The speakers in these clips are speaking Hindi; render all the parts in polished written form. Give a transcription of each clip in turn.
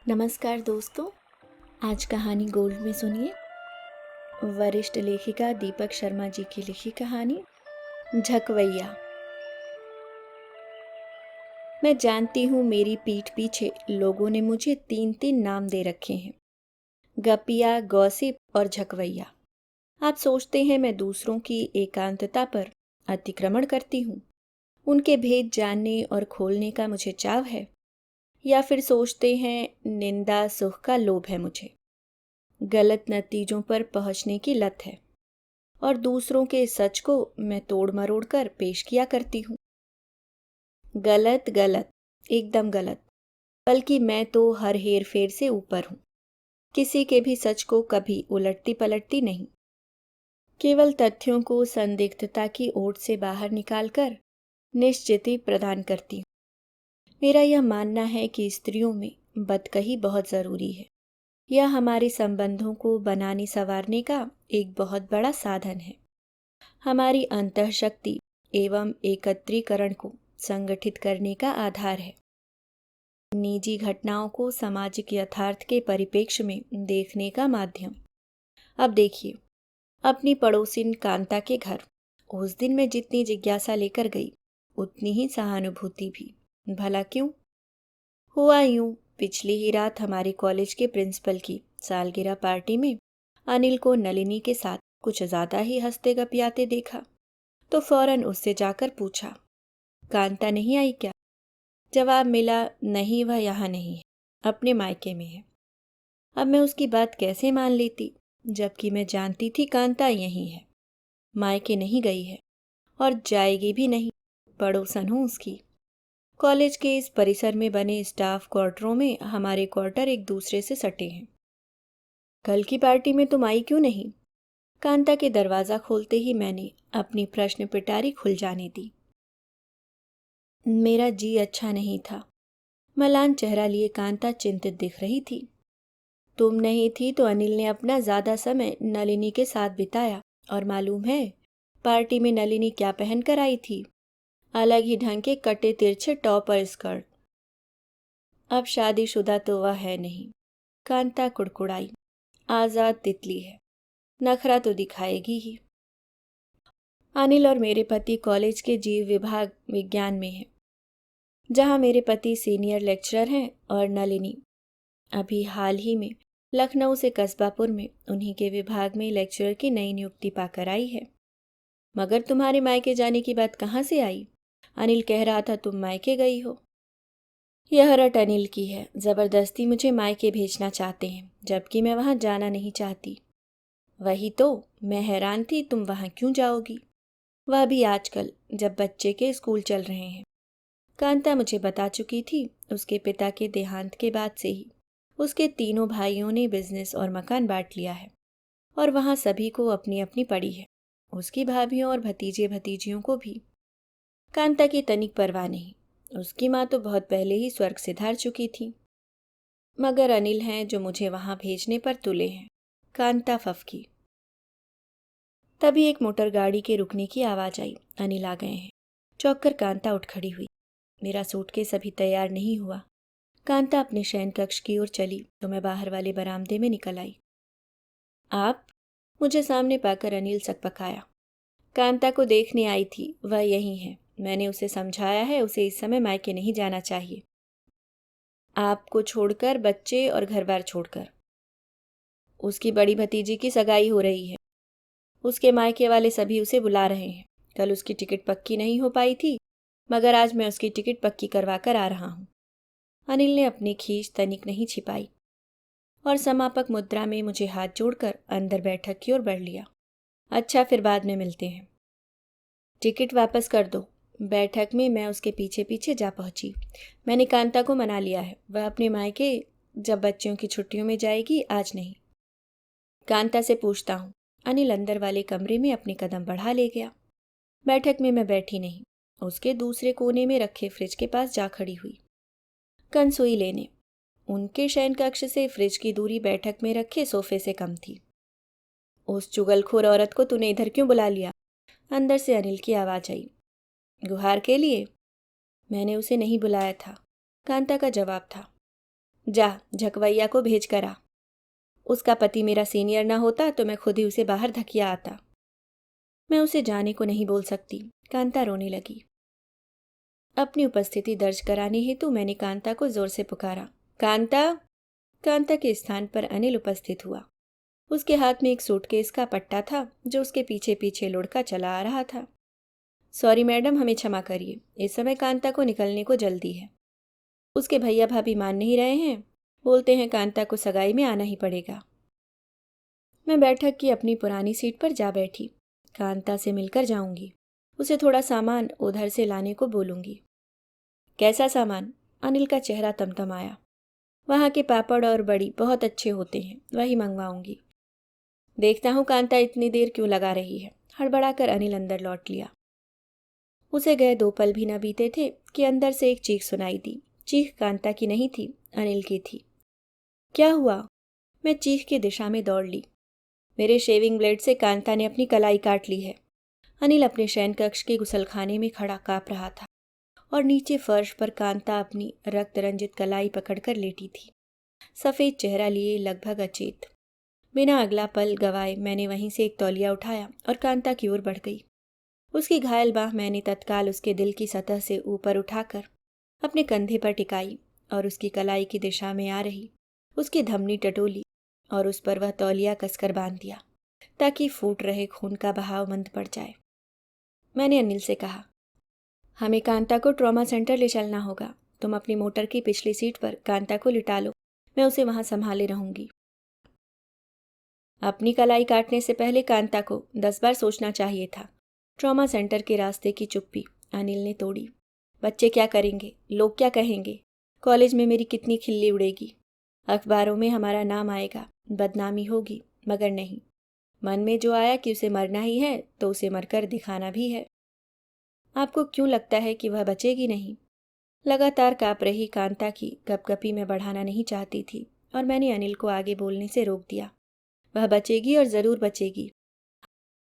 नमस्कार दोस्तों। आज कहानी गोल्ड में सुनिए वरिष्ठ लेखिका दीपक शर्मा जी की लिखी कहानी झकवैया। मैं जानती हूँ मेरी पीठ पीछे लोगों ने मुझे तीन तीन नाम दे रखे हैं, गपिया, गॉसिप और झकवैया। आप सोचते हैं मैं दूसरों की एकांतता पर अतिक्रमण करती हूँ, उनके भेद जानने और खोलने का मुझे चाव है, या फिर सोचते हैं निंदा सुख का लोभ है मुझे, गलत नतीजों पर पहुंचने की लत है और दूसरों के सच को मैं तोड़ मरोड़ कर पेश किया करती हूँ। गलत गलत, एकदम गलत। बल्कि मैं तो हर हेर फेर से ऊपर हूँ, किसी के भी सच को कभी उलटती पलटती नहीं, केवल तथ्यों को संदिग्धता की ओट से बाहर निकालकर निश्चिती प्रदान करती हूँ। मेरा यह मानना है कि स्त्रियों में बदकही बहुत जरूरी है। यह हमारे संबंधों को बनाने संवारने का एक बहुत बड़ा साधन है, हमारी अंतःशक्ति एवं एकत्रीकरण को संगठित करने का आधार है, निजी घटनाओं को सामाजिक यथार्थ के परिप्रेक्ष्य में देखने का माध्यम। अब देखिए, अपनी पड़ोसिन कांता के घर उस दिन मैं जितनी जिज्ञासा लेकर गई, उतनी ही सहानुभूति भी। भला क्यों? हुआ यूं, पिछली ही रात हमारे कॉलेज के प्रिंसिपल की सालगिरह पार्टी में अनिल को नलिनी के साथ कुछ ज्यादा ही हंसते गपियाते देखा, तो फौरन उससे जाकर पूछा, कांता नहीं आई क्या? जवाब मिला, नहीं, वह यहाँ नहीं है, अपने मायके में है। अब मैं उसकी बात कैसे मान लेती, जबकि मैं जानती थी कांता यहीं है, मायके नहीं गई है और जाएगी भी नहीं, पड़ोसन हूँ उसकी। कॉलेज के इस परिसर में बने स्टाफ क्वार्टरों में हमारे क्वार्टर एक दूसरे से सटे हैं। कल की पार्टी में तुम आई क्यों नहीं? कांता के दरवाजा खोलते ही मैंने अपनी प्रश्न पिटारी खुल जाने दी। मेरा जी अच्छा नहीं था। मलान चेहरा लिए कांता चिंतित दिख रही थी। तुम नहीं थी तो अनिल ने अपना ज्यादा समय नलिनी के साथ बिताया, और मालूम है पार्टी में नलिनी क्या पहनकर आई थी? अलग ही ढंग के कटे तिरछे टॉप और स्कर्ट। अब शादीशुदा तो वह है नहीं, कांता कुड़कुड़ाई। आजाद तितली है, नखरा तो दिखाएगी ही। अनिल और मेरे पति कॉलेज के जीव विभाग विज्ञान में हैं, जहां मेरे पति सीनियर लेक्चरर हैं और नलिनी अभी हाल ही में लखनऊ से कस्बापुर में उन्हीं के विभाग में लेक्चरर की नई नियुक्ति पाकर आई है। मगर तुम्हारे मायके जाने की बात कहाँ से आई? अनिल कह रहा था तुम मायके गई हो। यह रट अनिल की है, जबरदस्ती मुझे मायके भेजना चाहते हैं, जबकि मैं वहां जाना नहीं चाहती। वही तो मैं हैरान थी, तुम वहां क्यों जाओगी, वह भी आजकल जब बच्चे के स्कूल चल रहे हैं। कांता मुझे बता चुकी थी, उसके पिता के देहांत के बाद से ही उसके तीनों भाइयों ने बिजनेस और मकान बांट लिया है, और वहां सभी को अपनी अपनी पड़ी है, उसकी भाभियों और भतीजे भतीजियों को भी। कांता की तनिक परवाह नहीं, उसकी माँ तो बहुत पहले ही स्वर्ग सिधार चुकी थी। मगर अनिल हैं जो मुझे वहां भेजने पर तुले हैं, कांता फफकी। तभी एक मोटर गाड़ी के रुकने की आवाज आई। अनिल आ गए हैं। चौंक कर कांता उठ खड़ी हुई। मेरा सूटकेस अभी तैयार नहीं हुआ। कांता अपने शयन कक्ष की ओर चली तो मैं बाहर वाले बरामदे में निकल आई। आप? मुझे सामने पाकर अनिल सकपकाया। कांता को देखने आई थी, वह यही है। मैंने उसे समझाया है, उसे इस समय मायके नहीं जाना चाहिए। आपको छोड़कर, बच्चे और घर बार छोड़कर। उसकी बड़ी भतीजी की सगाई हो रही है, उसके मायके वाले सभी उसे बुला रहे हैं। कल उसकी टिकट पक्की नहीं हो पाई थी, मगर आज मैं उसकी टिकट पक्की करवा कर आ रहा हूँ। अनिल ने अपनी खींच तनिक नहीं छिपाई और समापक मुद्रा में मुझे हाथ जोड़कर अंदर बैठक की ओर बढ़ लिया। अच्छा, फिर बाद में मिलते हैं। टिकट वापस कर दो। बैठक में मैं उसके पीछे पीछे जा पहुंची। मैंने कांता को मना लिया है, वह अपने मायके जब बच्चों की छुट्टियों में जाएगी, आज नहीं। कांता से पूछता हूँ। अनिल अंदर वाले कमरे में अपने कदम बढ़ा ले गया। बैठक में मैं बैठी नहीं, उसके दूसरे कोने में रखे फ्रिज के पास जा खड़ी हुई, कनसुई लेने। उनके शयन कक्ष से फ्रिज की दूरी बैठक में रखे सोफे से कम थी। उस चुगलखोर औरत को तूने इधर क्यों बुला लिया? अंदर से अनिल की आवाज आई। गुहार के लिए? मैंने उसे नहीं बुलाया था, कांता का जवाब था। जा झकवैया को भेज कर आ। उसका पति मेरा सीनियर ना होता तो मैं खुद ही उसे बाहर धकिया आता। मैं उसे जाने को नहीं बोल सकती। कांता रोने लगी। अपनी उपस्थिति दर्ज कराने हेतु मैंने कांता को जोर से पुकारा, कांता। कांता के स्थान पर अनिल उपस्थित हुआ। उसके हाथ में एक सूटकेस का पट्टा था जो उसके पीछे पीछे लुढ़का चला आ रहा था। सॉरी मैडम, हमें क्षमा करिए, इस समय कांता को निकलने को जल्दी है। उसके भैया भाभी मान नहीं रहे हैं, बोलते हैं कांता को सगाई में आना ही पड़ेगा। मैं बैठक की अपनी पुरानी सीट पर जा बैठी। कांता से मिलकर जाऊंगी, उसे थोड़ा सामान उधर से लाने को बोलूंगी। कैसा सामान? अनिल का चेहरा तमतमाया। वहाँ के पापड़ और बड़ी बहुत अच्छे होते हैं, वही मंगवाऊंगी। देखता हूँ कांता इतनी देर क्यों लगा रही है। हड़बड़ाकर अनिल अंदर लौट लिया। उसे गए 2 पल भी न बीते थे कि अंदर से एक चीख सुनाई दी। चीख कांता की नहीं थी, अनिल की थी। क्या हुआ? मैं चीख की दिशा में दौड़ ली। मेरे शेविंग ब्लेड से कांता ने अपनी कलाई काट ली है। अनिल अपने शयन कक्ष के गुसलखाने में खड़ा काँप रहा था और नीचे फर्श पर कांता अपनी रक्त रंजित कलाई पकड़कर लेटी थी, सफ़ेद चेहरा लिए लगभग अचेत। बिना अगला पल गवाए मैंने वहीं से एक तौलिया उठाया और कांता की ओर बढ़ गई। उसकी घायल बाह मैंने तत्काल उसके दिल की सतह से ऊपर उठाकर अपने कंधे पर टिकाई और उसकी कलाई की दिशा में आ रही उसकी धमनी टटोली और उस पर वह तौलिया कसकर बांध दिया ताकि फूट रहे खून का बहाव मंद पड़ जाए। मैंने अनिल से कहा, हमें कांता को ट्रॉमा सेंटर ले चलना होगा। तुम अपनी मोटर की पिछली सीट पर कांता को लिटा लो, मैं उसे वहां संभाले रहूंगी। अपनी कलाई काटने से पहले कांता को 10 बार सोचना चाहिए था। ट्रॉमा सेंटर के रास्ते की चुप्पी अनिल ने तोड़ी। बच्चे क्या करेंगे, लोग क्या कहेंगे, कॉलेज में मेरी कितनी खिल्ली उड़ेगी, अखबारों में हमारा नाम आएगा, बदनामी होगी। मगर नहीं, मन में जो आया कि उसे मरना ही है तो उसे मरकर दिखाना भी है। आपको क्यों लगता है कि वह बचेगी नहीं? लगातार काँप रही कांता की कपकपी मैं बढ़ाना नहीं चाहती थी और मैंने अनिल को आगे बोलने से रोक दिया। वह बचेगी और ज़रूर बचेगी।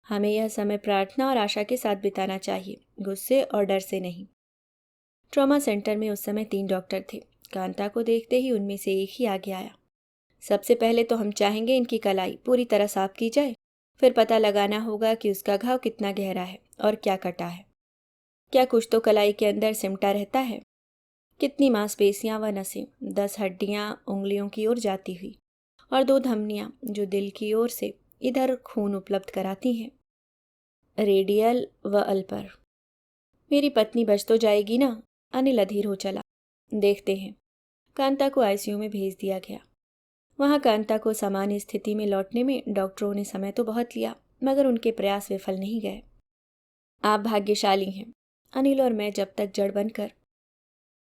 हमें यह समय प्रार्थना और आशा के साथ बिताना चाहिए, गुस्से और डर से नहीं। ट्रॉमा सेंटर में उस समय 3 डॉक्टर थे। कांता को देखते ही उनमें से एक ही आगे आया। सबसे पहले तो हम चाहेंगे इनकी कलाई पूरी तरह साफ की जाए, फिर पता लगाना होगा कि उसका घाव कितना गहरा है और क्या कटा है। क्या कुछ तो कलाई के अंदर सिमटा रहता है? कितनी मांसपेशियां व नसें, 10 हड्डियां उंगलियों की ओर जाती हुई और 2 धमनियां जो दिल की ओर से इधर खून उपलब्ध कराती हैं, रेडियल व अल्पर। मेरी पत्नी बच तो जाएगी ना? अनिल अधीर हो चला। देखते हैं। कांता को आईसीयू में भेज दिया गया। वहां कांता को सामान्य स्थिति में लौटने में डॉक्टरों ने समय तो बहुत लिया, मगर उनके प्रयास विफल नहीं गए। आप भाग्यशाली हैं। अनिल और मैं जब तक जड़ बनकर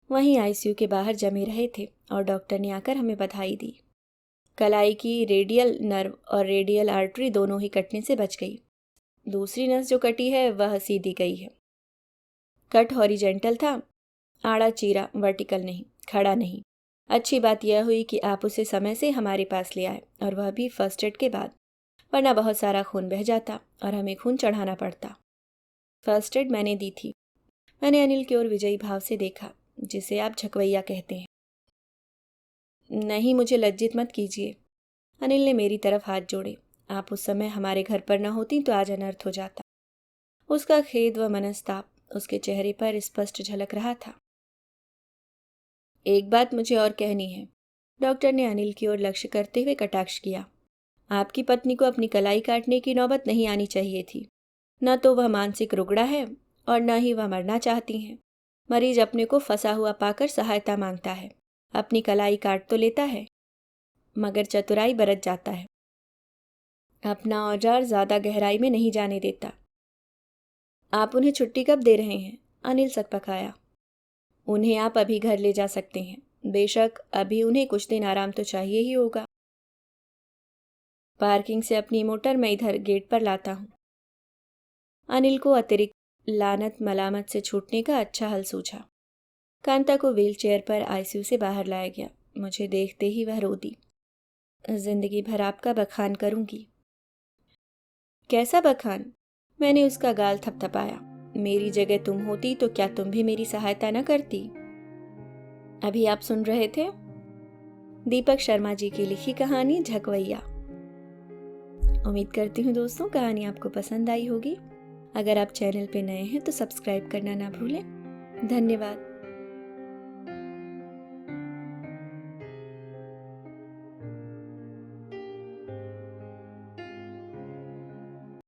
वहीं आईसीयू के बाहर जमे रहे थे और डॉक्टर ने आकर हमें बधाई दी। कलाई की रेडियल नर्व और रेडियल आर्टरी दोनों ही कटने से बच गई। दूसरी नस जो कटी है वह सीधी गई है। कट हॉरिजेंटल था, आड़ा चीरा, वर्टिकल नहीं, खड़ा नहीं। अच्छी बात यह हुई कि आप उसे समय से हमारे पास ले आए और वह भी फर्स्ट एड के बाद, वरना बहुत सारा खून बह जाता और हमें खून चढ़ाना पड़ता। फर्स्ट एड मैंने दी थी। मैंने अनिल की ओर विजयी भाव से देखा, जिसे आप झकवैया कहते हैं। नहीं, मुझे लज्जित मत कीजिए। अनिल ने मेरी तरफ हाथ जोड़े। आप उस समय हमारे घर पर न होती तो आज अनर्थ हो जाता। उसका खेद व मनस्ताप उसके चेहरे पर स्पष्ट झलक रहा था। एक बात मुझे और कहनी है, डॉक्टर ने अनिल की ओर लक्ष्य करते हुए कटाक्ष किया। आपकी पत्नी को अपनी कलाई काटने की नौबत नहीं आनी चाहिए थी। न तो वह मानसिक रुगड़ा है और न ही वह मरना चाहती हैं। मरीज अपने को फंसा हुआ पाकर सहायता मांगता है, अपनी कलाई काट तो लेता है, मगर चतुराई बरत जाता है। अपना औजार ज्यादा गहराई में नहीं जाने देता। आप उन्हें छुट्टी कब दे रहे हैं? अनिल सकपकाया। उन्हें आप अभी घर ले जा सकते हैं। बेशक अभी उन्हें कुछ दिन आराम तो चाहिए ही होगा। पार्किंग से अपनी मोटर मैं इधर गेट पर लाता हूँ। अनिल को अतिरिक्त लानत मलामत से छूटने का अच्छा हल सूझा। कांता को व्हीलचेयर पर आईसीयू से बाहर लाया गया। मुझे देखते ही वह रो दी। जिंदगी भर आपका बखान करूंगी। कैसा बखान? मैंने उसका गाल थपथपाया। मेरी जगह तुम होती तो क्या तुम भी मेरी सहायता न करती? अभी आप सुन रहे थे? दीपक शर्मा जी की लिखी कहानी झकवैया। उम्मीद करती हूँ दोस्तों कहानी आपको पसंद आई होगी। अगर आप चैनल पे नए हैं तो सब्सक्राइब करना ना भूलें। धन्यवाद।